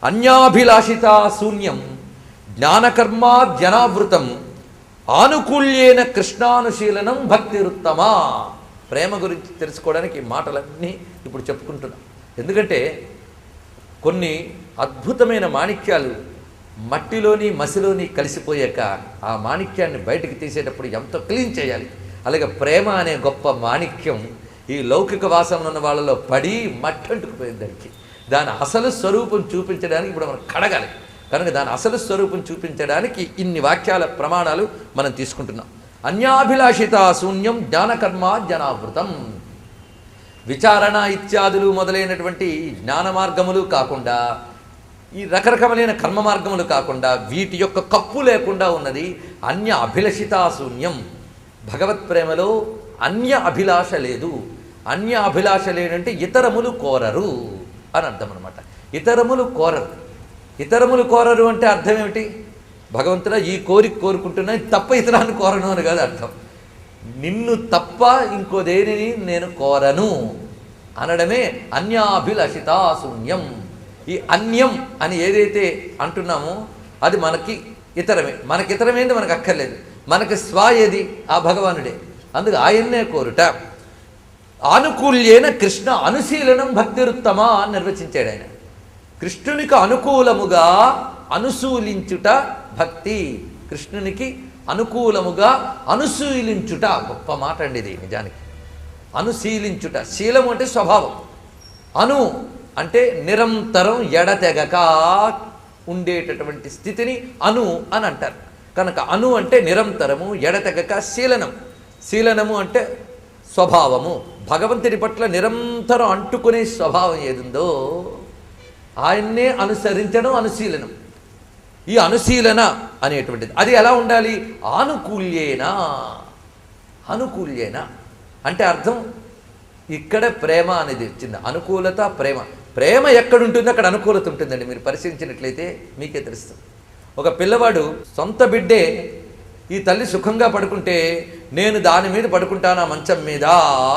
అన్యాభిలాషితా శూన్యం జ్ఞానకర్మాద్యనావృతం ఆనుకూల్యేన కృష్ణానుశీలనం భక్తిరుత్తమా. ప్రేమ గురించి తెలుసుకోవడానికి ఈ మాటలన్నీ ఇప్పుడు చెప్పుకుంటున్నాం. ఎందుకంటే కొన్ని అద్భుతమైన మాణిక్యాలు మట్టిలోని మసిలోని కలిసిపోయాక ఆ మాణిక్యాన్ని బయటికి తీసేటప్పుడు ఎంతో క్లీన్ చేయాలి. అలాగే ప్రేమ అనే గొప్ప మాణిక్యం ఈ లౌకిక వాసనలో ఉన్న వాళ్ళలో పడి మట్టంటుకుపోయింది. దాని అసలు స్వరూపం చూపించడానికి ఇప్పుడు మనం కడగాలి. కనుక దాని అసలు స్వరూపం చూపించడానికి ఇన్ని వాక్యాల ప్రమాణాలు మనం తీసుకుంటున్నాం. అన్యాభిలాషిత శూన్యం జ్ఞానకర్మాద్యనావృతం. విచారణ ఇత్యాదులు మొదలైనటువంటి జ్ఞాన మార్గములు కాకుండా, ఈ రకరకములైన కర్మ మార్గములు కాకుండా, వీటి యొక్క కప్పు లేకుండా ఉన్నది అన్య అభిలషితా శూన్యం. భగవత్ ప్రేమలో అన్య అభిలాష లేదు. అన్య అభిలాష లేదంటే ఇతరములు కోరరు అని అర్థం అనమాట. ఇతరములు కోరరు. ఇతరములు కోరరు అంటే అర్థం ఏమిటి? భగవంతుడా ఈ కోరిక కోరుకుంటున్నా, తప్ప ఇతరాన్ని కోరను అని కాదు అర్థం. నిన్ను తప్ప ఇంకో దేనిని నేను కోరను అనడమే అన్యాభిలషితా శూన్యం. ఈ అన్యం అని ఏదైతే అంటున్నామో అది మనకి ఇతరమే. మనకి ఇతరమేంది మనకు అక్కర్లేదు. మనకి స్వ ఏది? ఆ భగవానుడే. అందుకు ఆయన్నే కోరుట. ఆనుకూల్యేన కృష్ణ అనుశీలనం భక్తిరుత్తమా అని నిర్వచించాడు ఆయన. కృష్ణునికి అనుకూలముగా అనుశీలించుట భక్తి. కృష్ణునికి అనుకూలముగా అనుశీలించుట గొప్ప మాట అండి ఇది. నిజానికి అనుశీలించుట, శీలము అంటే స్వభావం, అను అంటే నిరంతరం ఎడతెగక ఉండేటటువంటి స్థితిని అను అని అంటారు. కనుక అను అంటే నిరంతరము, ఎడతెగక శీలనం. శీలనము అంటే స్వభావము. భగవంతుడి పట్ల నిరంతరం అంటుకునే స్వభావం ఏదుందో ఆయన్నే అనుసరించడం అనుశీలనం. ఈ అనుశీలన అనేటువంటిది అది ఎలా ఉండాలి? ఆనుకూల్యేనా. అనుకూల్యేనా అంటే అర్థం ఇక్కడ ప్రేమ అనేది వచ్చింది. అనుకూలత, ప్రేమ. ప్రేమ ఎక్కడుంటుందో అక్కడ అనుకూలత ఉంటుందండి. మీరు పరిశీలించినట్లయితే మీకే తెలుస్తుంది. ఒక పిల్లవాడు సొంత బిడ్డే ఈ తల్లి సుఖంగా పడుకుంటే నేను దాని మీద పడుకుంటానా మంచం మీద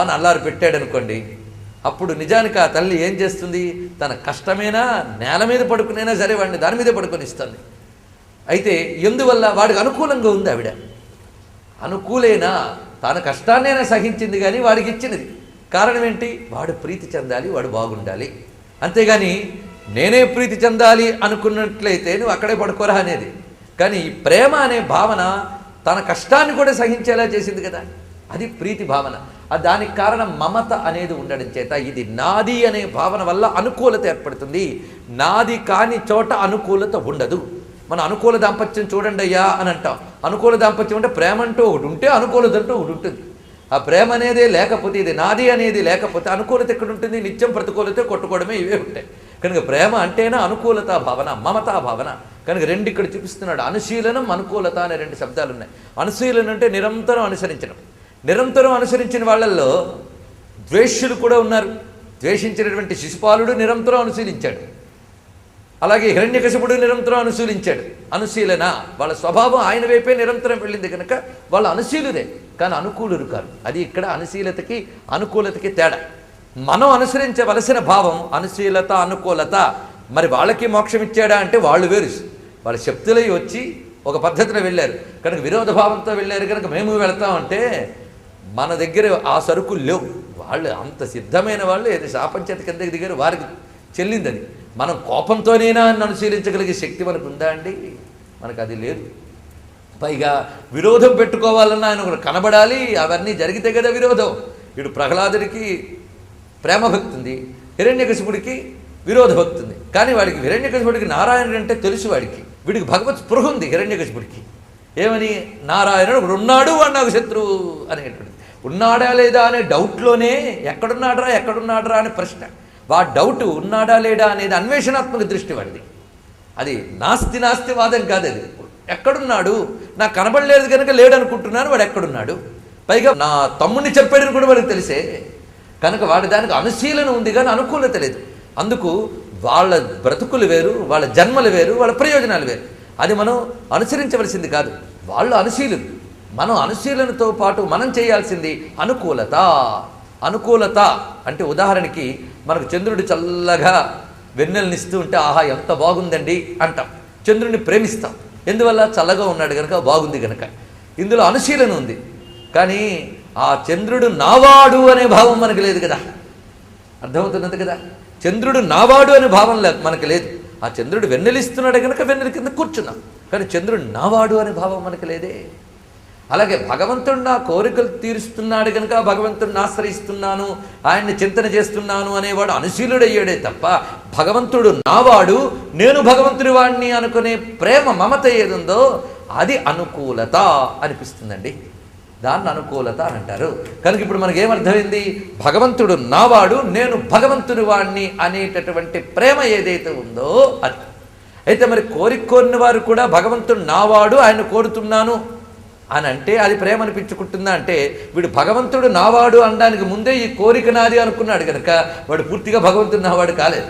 అని అల్లారు పెట్టాడు అనుకోండి. అప్పుడు నిజానికి ఆ తల్లి ఏం చేస్తుంది? తన కష్టమైనా నేల మీద పడుకునైనా సరే వాడిని దాని మీదే పడుకొని ఇస్తుంది. అయితే ఎందువల్ల? వాడికి అనుకూలంగా ఉంది ఆవిడ. అనుకూలేనా, తన కష్టాన్నైనా సహించింది కానీ వాడికి ఇచ్చినది. కారణం ఏంటి? వాడు ప్రీతి చెందాలి, వాడు బాగుండాలి. అంతేగాని నేనే ప్రీతి చెందాలి అనుకున్నట్లయితే నువ్వు అక్కడే పడుకోరా అనేది. కానీ ఈ ప్రేమ అనే భావన తన కష్టాన్ని కూడా సహించేలా చేసింది కదా, అది ప్రీతి భావన. దానికి కారణం మమత అనేది ఉండడం చేత ఇది నాది అనే భావన వల్ల అనుకూలత ఏర్పడుతుంది. నాది కాని చోట అనుకూలత ఉండదు. మన అనుకూల దాంపత్యం చూడండి అయ్యా అని అంటాం. అనుకూల దాంపత్యం అంటే ప్రేమ అంటూ ఒకటి ఉంటే అనుకూలత అంటూ ఒకటి ఉంటుంది. ఆ ప్రేమ అనేదే లేకపోతే, ఇది నాది అనేది లేకపోతే అనుకూలత ఎక్కడ ఉంటుంది? నిత్యం ప్రతికూలత, కొట్టుకోవడమే ఇవే ఉంటాయి. కనుక ప్రేమ అంటేనే అనుకూలతా భావన, మమతా భావన. కనుక రెండు ఇక్కడ చూపిస్తున్నాడు. అనుశీలనం, అనుకూలత అనే రెండు శబ్దాలు ఉన్నాయి. అనుశీలనం అంటే నిరంతరం అనుసరించడం. నిరంతరం అనుసరించిన వాళ్ళల్లో ద్వేష్యులు కూడా ఉన్నారు. ద్వేషించినటువంటి శిశుపాలుడు నిరంతరం అనుశీలించాడు. అలాగే హిరణ్యకశిపుడు నిరంతరం అనుశీలించాడు. అనుశీలన వాళ్ళ స్వభావం ఆయన వైపే నిరంతరం వెళ్ళింది కనుక వాళ్ళు అనుశీలురే, కానీ అనుకూలురు కాదు. అది ఇక్కడ అనుశీలతకి అనుకూలతకి తేడా. మనం అనుసరించవలసిన భావం అనుశీలత, అనుకూలత. మరి వాళ్ళకి మోక్షం ఇచ్చాడా అంటే వాళ్ళు వేరు. వాళ్ళ శక్తులై వచ్చి ఒక పద్ధతిలో వెళ్ళారు కనుక విరోధ భావంతో వెళ్ళారు కనుక మేము వెళతామంటే మన దగ్గర ఆ సరుకులు లేవు. వాళ్ళు అంత సిద్ధమైన వాళ్ళు ఏది శాపంచేత కిందకి దిగారు, వారికి చెల్లింది అది. మనం కోపంతోనైనా అనుశీలించగలిగే శక్తి మనకు ఉందా అండి? మనకు అది లేదు. పైగా విరోధం పెట్టుకోవాలన్నా ఆయన ఒకరు కనబడాలి. అవన్నీ జరిగితే కదా విరోధం. ఇటు ప్రహ్లాదుడికి ప్రేమ భక్తి ఉంది, హిరణ్యకశిపుడికి విరోధ భక్తి ఉంది. కానీ వాడికి హిరణ్యకశిపుడికి నారాయణుడు అంటే తెలుసు. వీడికి భగవత్ స్పృహ ఉంది. హిరణ్యకశిపుడికి ఏమని? నారాయణుడు ఒకడు ఉన్నాడు, వాడు నాకు శత్రువు అనేటువంటిది. ఉన్నాడా లేదా అనే డౌట్లోనే ఎక్కడున్నాడరా అనే ప్రశ్న. వాడు డౌట్ ఉన్నాడా లేడా అనేది అన్వేషణాత్మక దృష్టి వాడిది. అది నాస్తి వాదం కాదు. అది ఎక్కడున్నాడు, నాకు కనబడలేదు కనుక లేడు అనుకుంటున్నాను, వాడు ఎక్కడున్నాడు. పైగా నా తమ్ముడిని చెప్పాడని కూడా వాడికి తెలిసే. కనుక వాడి దానికి అనుశీలన ఉంది కానీ అనుకూలత లేదు. అందుకు వాళ్ళ బ్రతుకులు వేరు, వాళ్ళ జన్మలు వేరు, వాళ్ళ ప్రయోజనాలు వేరు. అది మనం అనుసరించవలసింది కాదు. వాళ్ళు అనుశీలులు. మనం అనుశీలనతో పాటు మనం చేయాల్సింది అనుకూలత. అనుకూలత అంటే ఉదాహరణకి మనకు చంద్రుడు చల్లగా వెన్నెలనిస్తూ ఉంటే ఆహా ఎంత బాగుందండి అంటాం. చంద్రుడిని ప్రేమిస్తాం, ఎందువల్ల? చల్లగా ఉన్నాడు కనుక, బాగుంది కనుక. ఇందులో అనుశీలన ఉంది. కానీ ఆ చంద్రుడు నావాడు అనే భావం మనకు లేదు కదా. అర్థమవుతున్నది కదా. చంద్రుడు నావాడు అనే భావం మనకు లేదు. ఆ చంద్రుడు వెన్నెలిస్తున్నాడు కనుక వెన్నెల కింద కూర్చున్నాం. కానీ చంద్రుడు నావాడు అనే భావం మనకు లేదే. అలాగే భగవంతుడు నా కోరికలు తీరుస్తున్నాడు కనుక భగవంతుడిని ఆశ్రయిస్తున్నాను, ఆయన్ని చింతన చేస్తున్నాను అనేవాడు అనుశీలుడయ్యాడే తప్ప భగవంతుడు నావాడు, నేను భగవంతుడి వాడిని అనుకునే ప్రేమ మమత ఏదుందో అది అనుకూలత అనిపిస్తుందండి. దాన్ని అనుకూలత అని అంటారు. కనుక ఇప్పుడు మనకేమర్థమైంది? భగవంతుడు నావాడు, నేను భగవంతుడి వాడిని అనేటటువంటి ప్రేమ ఏదైతే ఉందో అది. అయితే మరి కోరిన వారు కూడా భగవంతుడు నావాడు, ఆయన కోరుతున్నాను అని అంటే అది ప్రేమ అనిపించుకుంటుందా అంటే, వీడు భగవంతుడు నావాడు అనడానికి ముందే ఈ కోరిక నాది అనుకున్నాడు కనుక వాడు పూర్తిగా భగవంతుడు నావాడు కాలేదు.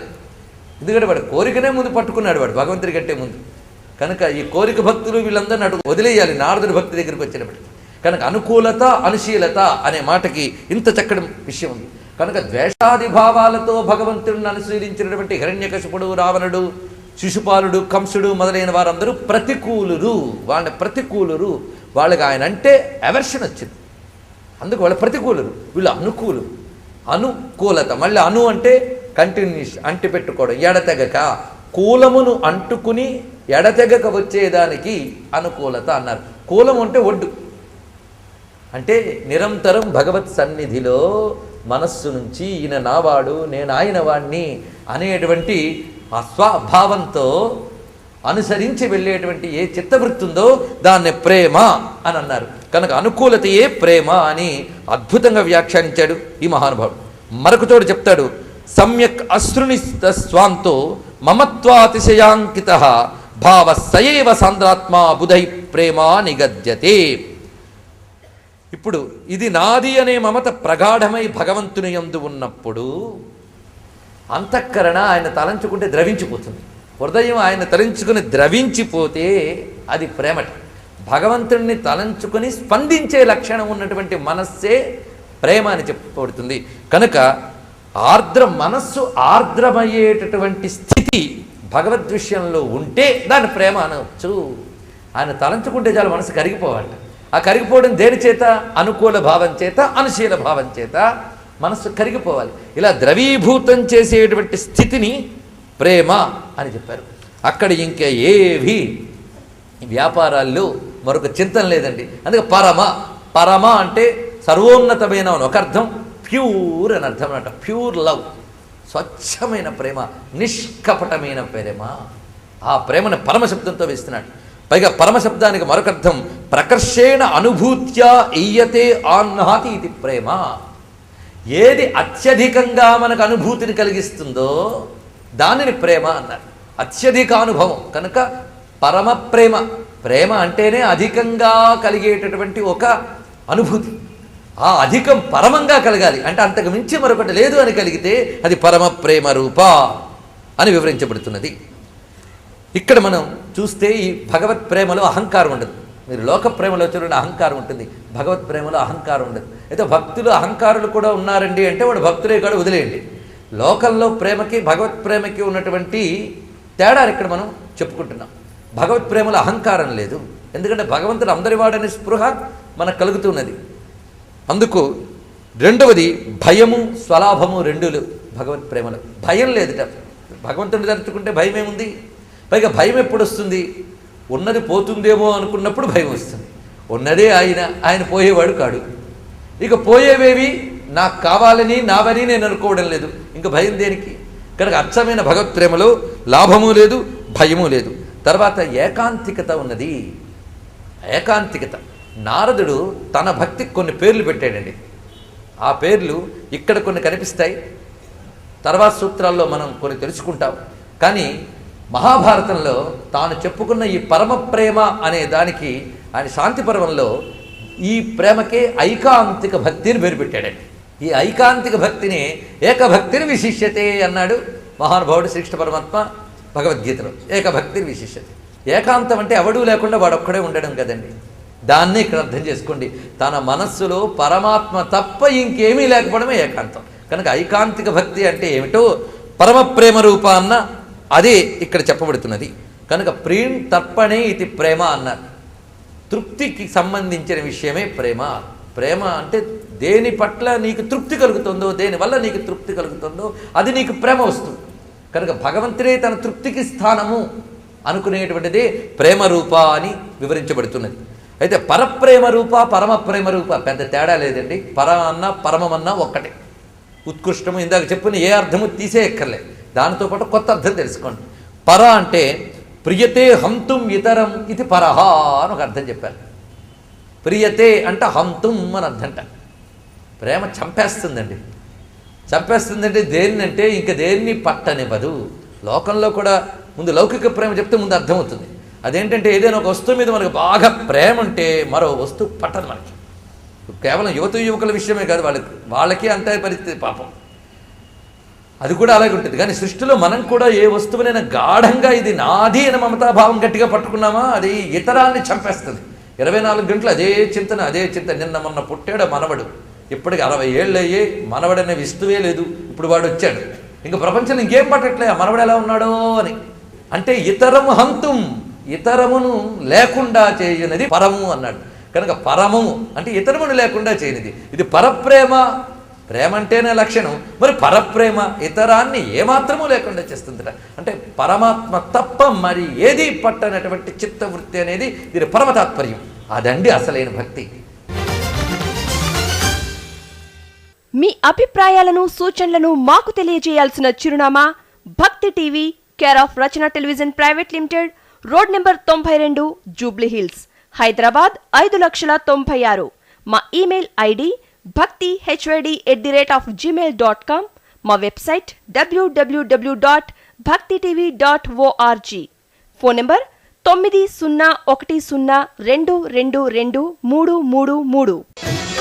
ఎందుకంటే వాడు కోరికనే ముందు పట్టుకున్నాడు, వాడు భగవంతుడి కంటే ముందు. కనుక ఈ కోరిక భక్తులు వీళ్ళందరినీ అటు వదిలేయాలి నారదుడి భక్తి దగ్గరికి వచ్చినప్పటికీ. కనుక అనుకూలత అనుశీలత అనే మాటకి ఇంత చక్కటి విషయం ఉంది. కనుక ద్వేషాది భావాలతో భగవంతుడిని అనుసరించినటువంటి హిరణ్యకశిపుడు, రావణుడు, శిశుపాలుడు, కంసుడు మొదలైన వారందరూ ప్రతికూలురు. వాళ్ళని ప్రతికూలురు, వాళ్ళకి ఆయన అంటే ఎవర్షన్ వచ్చింది, అందుకు వాళ్ళు ప్రతికూలురు. వీళ్ళు అనుకూలు. అనుకూలత మళ్ళీ అను అంటే కంటిన్యూస్, అంటి పెట్టుకోవడం, ఎడతెగక. కూలమును అంటుకుని ఎడతెగక వచ్చేదానికి అనుకూలత అన్నారు. కూలం అంటే ఒడ్డు, అంటే నిరంతరం భగవత్ సన్నిధిలో మనస్సు నుంచి ఈయన నావాడు, నేను ఆయన వాణ్ణి అనేటువంటి ఆ స్వభావంతో అనుసరించి వెళ్ళేటువంటి ఏ చిత్తవృత్తి ఉందో దాన్ని ప్రేమ అని అన్నారు. కనుక అనుకూలతయే ప్రేమ అని అద్భుతంగా వ్యాఖ్యానించాడు ఈ మహానుభావుడు. మరొక చోటు చెప్తాడు, సమ్యక్ అశ్రునిస్త స్వాంతో మమత్వాతిశయాంకిత భావ సయైవ సాంద్రాత్మా బుధై ప్రేమ నిగద్యతే. ఇప్పుడు ఇది నాది అనే మమత ప్రగాఢమై భగవంతుని యందు ఉన్నప్పుడు అంతఃకరణ ఆయన తలంచుకుంటే ద్రవించిపోతుంది. హృదయం ఆయన తలంచుకుని ద్రవించిపోతే అది ప్రేమట. భగవంతుడిని తలంచుకొని స్పందించే లక్షణం ఉన్నటువంటి మనస్సే ప్రేమ అని చెప్పబడుతుంది. కనుక మనస్సు ఆర్ద్రమయ్యేటటువంటి స్థితి భగవద్విషయంలో ఉంటే దాన్ని ప్రేమ అనవచ్చు. ఆయన తలంచుకుంటే చాలు మనసు కరిగిపోవాలి. ఆ కరిగిపోవడం దేని చేత? అనుకూల భావం చేత, అనుశీల భావం చేత మనస్సు కరిగిపోవాలి. ఇలా ద్రవీభూతం చేసేటువంటి స్థితిని ప్రేమ అని చెప్పారు. అక్కడ ఇంకా ఏవి వ్యాపారాల్లో మరొక చింతన లేదండి. అందుకే పరమ అంటే సర్వోన్నతమైన ఒక అర్థం, ప్యూర్ అని అర్థం అన్నమాట. ప్యూర్ లవ్, స్వచ్ఛమైన ప్రేమ, నిష్కపటమైన ప్రేమ. ఆ ప్రేమను పరమశబ్దంతో వేస్తున్నాడు. పైగా పరమశబ్దానికి మరొక అర్థం ప్రకర్షేణ అనుభూత్యా ఇయ్యతే ఆహ్నాతి ఇది ప్రేమ. ఏది అత్యధికంగా మనకు అనుభూతిని కలిగిస్తుందో దానిని ప్రేమ అన్నారు. అత్యధిక అనుభవం కనుక పరమ ప్రేమ. ప్రేమ అంటేనే అధికంగా కలిగేటటువంటి ఒక అనుభూతి. ఆ అధికం పరమంగా కలగాలి అంటే అంతకు మించి మరొకటి లేదు అని కలిగితే అది పరమ ప్రేమ రూప అని వివరించబడుతున్నది. ఇక్కడ మనం చూస్తే ఈ భగవత్ ప్రేమలో అహంకారం ఉండదు. మీరు లోక ప్రేమలో చూడండి అహంకారం ఉంటుంది, భగవత్ ప్రేమలో అహంకారం ఉండదు. అయితే భక్తులు అహంకారులు కూడా ఉన్నారండి అంటే వాడు భక్తులే కూడా వదిలేయండి. లోకంలో ప్రేమకి భగవత్ ప్రేమకి ఉన్నటువంటి తేడా ఇక్కడ మనం చెప్పుకుంటున్నాం. భగవత్ ప్రేమలో అహంకారం లేదు, ఎందుకంటే భగవంతుడు అందరివాడనే స్పృహ మనకు కలుగుతున్నది. అందుకు రెండవది భయము స్వలాభము రెండులు భగవత్ ప్రేమలో. భయం లేదుట. భగవంతుడిని తలుచుకుంటే భయం ఏముంది? పైగా భయం ఎప్పుడు వస్తుంది? ఉన్నది పోతుందేమో అనుకున్నప్పుడు భయం వస్తుంది. ఉన్నదే ఆయన పోయేవాడు కాడు. ఇక పోయేవేవి నాకు కావాలని నావని నేను అనుకోవడం లేదు, ఇంకా భయం దేనికి? కనుక అచ్చమైన భగవత్ ప్రేమలో లాభము లేదు, భయము లేదు. తర్వాత ఏకాంతికత ఉన్నది. ఏకాంతికత. నారదుడు తన భక్తికి కొన్ని పేర్లు పెట్టాడండి. ఆ పేర్లు ఇక్కడ కొన్ని కనిపిస్తాయి, తర్వాత సూత్రాల్లో మనం కొన్ని తెలుసుకుంటాం. కానీ మహాభారతంలో తాను చెప్పుకున్న ఈ పరమ ప్రేమ అనే దానికి ఆయన శాంతి పర్వంలో ఈ ప్రేమకే ఐకాంతిక భక్తిని పేరు పెట్టాడండి. ఈ ఐకాంతిక భక్తిని ఏకభక్తిని విశిష్యతే అన్నాడు మహానుభావుడు శ్రీకృష్ణ పరమాత్మ భగవద్గీతలో. ఏకభక్తిని విశిష్యతే. ఏకాంతం అంటే ఎవడూ లేకుండా వాడొక్కడే ఉండడం కదండి. దాన్ని ఇక్కడ అర్థం చేసుకోండి. తన మనస్సులో పరమాత్మ తప్ప ఇంకేమీ లేకపోవడమే ఏకాంతం. కనుక ఐకాంతిక భక్తి అంటే ఏమిటో పరమ ప్రేమ రూప అన్న అదే ఇక్కడ చెప్పబడుతున్నది. కనుక ప్రీం తర్పణే ఇది ప్రేమ అన్నారు. తృప్తికి సంబంధించిన విషయమే ప్రేమ. ప్రేమ అంటే దేని పట్ల నీకు తృప్తి కలుగుతుందో, దేనివల్ల నీకు తృప్తి కలుగుతుందో అది నీకు ప్రేమ వస్తుంది. కనుక భగవంతుడే తన తృప్తికి స్థానము అనుకునేటువంటిది ప్రేమ రూప అని వివరించబడుతున్నది. అయితే పరప్రేమ రూప, పరమ ప్రేమ రూప పెద్ద తేడా లేదండి. పర అన్న పరమమన్నా ఒక్కటే. ఉత్కృష్టము ఇందాక చెప్పిన ఏ అర్థము తీసేయక్కర్లేదు, దానితో పాటు కొత్త అర్థం తెలుసుకోండి. పర అంటే ప్రియతే హంతుం ఇతరం ఇది పరహ అని ఒక అర్థం చెప్పారు. ప్రియతే అంటే హంతుం అని అర్థంట. ప్రేమ చంపేస్తుందండి. చంపేస్తుందంటే దేన్నంటే ఇంక దేన్ని పట్టనివ్వదు. లోకంలో కూడా ముందు లౌకిక ప్రేమ చెప్తే ముందు అర్థమవుతుంది. అదేంటంటే ఏదైనా ఒక వస్తువు మీద మనకు బాగా ప్రేమ ఉంటే మరో వస్తువు పట్టదు మనకి. కేవలం యువకుల విషయమే కాదు, వాళ్ళకి అంతే పరిస్థితి పాపం. అది కూడా అలాగే ఉంటుంది. కానీ సృష్టిలో మనం కూడా ఏ వస్తువునైనా గాఢంగా ఇది నాది అని మమతాభావం గట్టిగా పట్టుకున్నామా అది ఇతరాన్ని చంపేస్తుంది. 24 గంటలు అదే చింతన. నిన్న మొన్న పుట్టాడు మనవడు, ఇప్పటికి 60 ఏళ్ళు అయ్యే మనవడనే విస్తువే లేదు. ఇప్పుడు వాడు వచ్చాడు, ఇంకా ప్రపంచంలో ఇంకేం పట్టట్లే ఆ మనవడు ఎలా ఉన్నాడో అని. అంటే ఇతరము హంతుం, ఇతరమును లేకుండా చేయనిది పరము అన్నాడు. కనుక పరమము అంటే ఇతరమును లేకుండా చేయనిది. ఇది పరప్రేమ. ప్రేమ అంటేనే లక్షణం, మరి పరప్రేమ ఇతరాన్ని ఏమాత్రమూ లేకుండా చేస్తుందట. అంటే పరమాత్మ తప్ప మరి ఏది పట్టనటువంటి చిత్తవృత్తి అనేది దీని పరమ తాత్పర్యం. అదండి అసలైన భక్తి. మీ అభిప్రాయాలను సూచనలను మాకు తెలియజేయాల్సిన చిరునామా భక్తి TV, care of Rachana television private limited, road number 92, Jubilee hills, Hyderabad 5,96,000. మా ఇమెయిల్ ఐడి bhakti@gmail.com. మా వెబ్సైట్ www.bhaktitv.org. Phone number 901012223333.